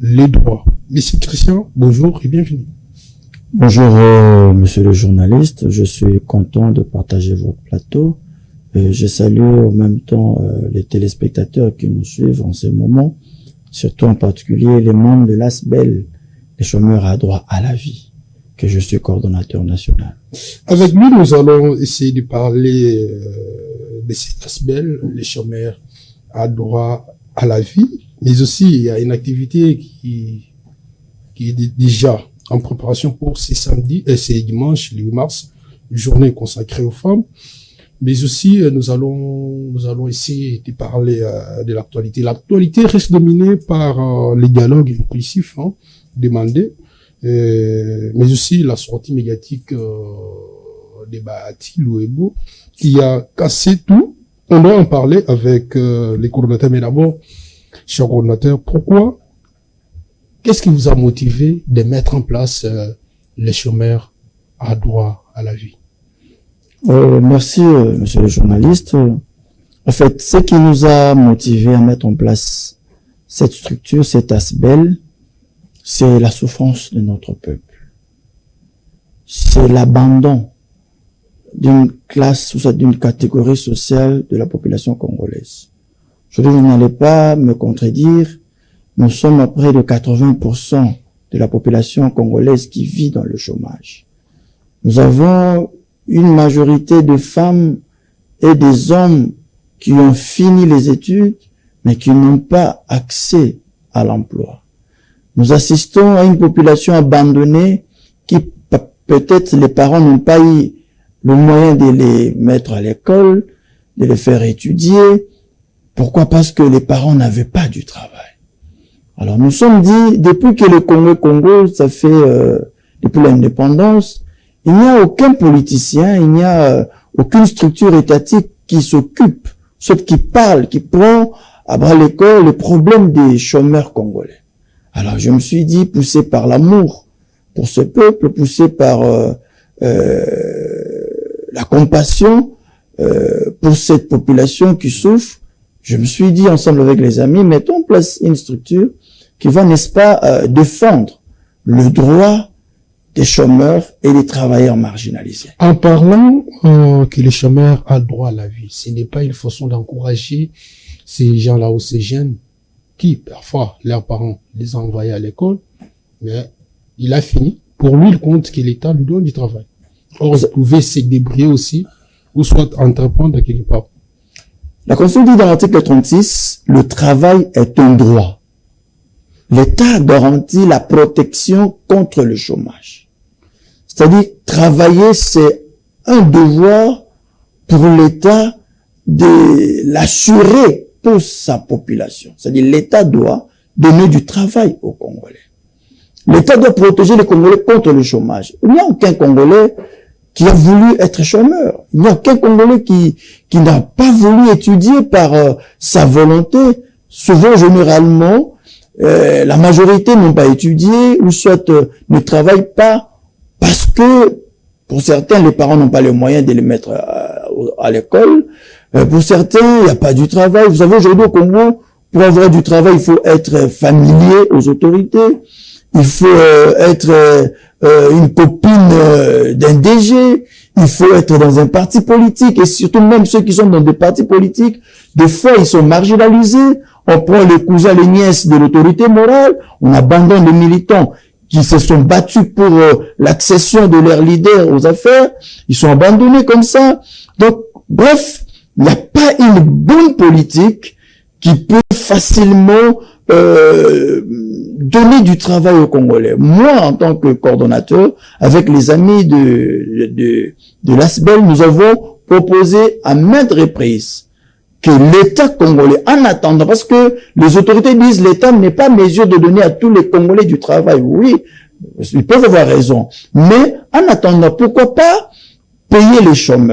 les droits. Monsieur Christian, bonjour et bienvenue. Bonjour, monsieur le journaliste. Je suis content de partager votre plateau. Je salue en même temps les téléspectateurs qui nous suivent en ce moment, surtout en particulier les membres de l'ASBEL, les chômeurs à droit à la vie, que je suis coordonnateur national. Avec lui, nous allons essayer de parler de cet ASBEL, les chômeurs à droit à la vie, mais aussi il y a une activité qui est déjà en préparation pour ces samedis et ces dimanches, le 8 mars, une journée consacrée aux femmes. Mais aussi, nous allons essayer de parler de l'actualité. L'actualité reste dominée par les dialogues inclusifs demandés, mais aussi la sortie médiatique de Bahati Louebo qui a cassé tout. On doit en parler avec les coordonnateurs, mais d'abord, cher coordonnateur, pourquoi, qu'est-ce qui vous a motivé de mettre en place les chômeurs à droit à la vie? Merci, monsieur le journaliste. En fait, ce qui nous a motivé à mettre en place cette structure, cet ASBEL, c'est la souffrance de notre peuple. C'est l'abandon d'une classe ou d'une catégorie sociale de la population congolaise. Aujourd'hui, vous n'allez pas me contredire, nous sommes à près de 80% de la population congolaise qui vit dans le chômage. Nous avons une majorité de femmes et des hommes qui ont fini les études, mais qui n'ont pas accès à l'emploi. Nous assistons à une population abandonnée qui, peut-être, les parents n'ont pas eu le moyen de les mettre à l'école, de les faire étudier. Pourquoi? Parce que les parents n'avaient pas du travail. Alors, nous sommes dit, depuis que le Congo, ça fait, depuis l'indépendance, il n'y a aucun politicien, il n'y a aucune structure étatique qui s'occupe, soit qui parle, qui prend à bras le corps les problèmes des chômeurs congolais. Alors je me suis dit, poussé par l'amour pour ce peuple, poussé par la compassion pour cette population qui souffre, je me suis dit, ensemble avec les amis, mettons en place une structure qui va, n'est-ce pas, défendre le droit des chômeurs et des travailleurs marginalisés. En parlant que les chômeurs ont droit à la vie, ce n'est pas une façon d'encourager ces gens-là ou ces jeunes qui, parfois, leurs parents les ont envoyés à l'école, mais il a fini. Pour lui, il compte que l'État lui donne du travail. Or, il pouvait se débrouiller aussi, ou soit entreprendre quelque part. La Constitution dit dans l'article 36, le travail est un droit. L'État garantit la protection contre le chômage. C'est-à-dire, travailler, c'est un devoir pour l'État de l'assurer pour sa population. C'est-à-dire, l'État doit donner du travail aux Congolais. L'État doit protéger les Congolais contre le chômage. Il n'y a aucun Congolais qui a voulu être chômeur. Il n'y a aucun Congolais qui n'a pas voulu étudier par sa volonté. Souvent, généralement, la majorité n'ont pas étudié ou soit ne travaillent pas parce que, pour certains, les parents n'ont pas les moyens de les mettre à l'école. Pour certains, il n'y a pas du travail. Vous savez, aujourd'hui au Congo, pour avoir du travail, il faut être familier aux autorités. Il faut être une copine d'un DG. Il faut être dans un parti politique. Et surtout, même ceux qui sont dans des partis politiques, des fois, ils sont marginalisés. On prend les cousins, les nièces de l'autorité morale. On abandonne les militants qui se sont battus pour l'accession de leurs leaders aux affaires. Ils sont abandonnés comme ça. Donc, bref, il n'y a pas une bonne politique qui peut facilement donner du travail aux Congolais. Moi, en tant que coordonnateur, avec les amis de l'ASBEL, nous avons proposé à maintes reprises que l'État congolais, en attendant, parce que les autorités disent l'État n'est pas en mesure de donner à tous les Congolais du travail. Oui, ils peuvent avoir raison. Mais en attendant, pourquoi pas payer les chômeurs?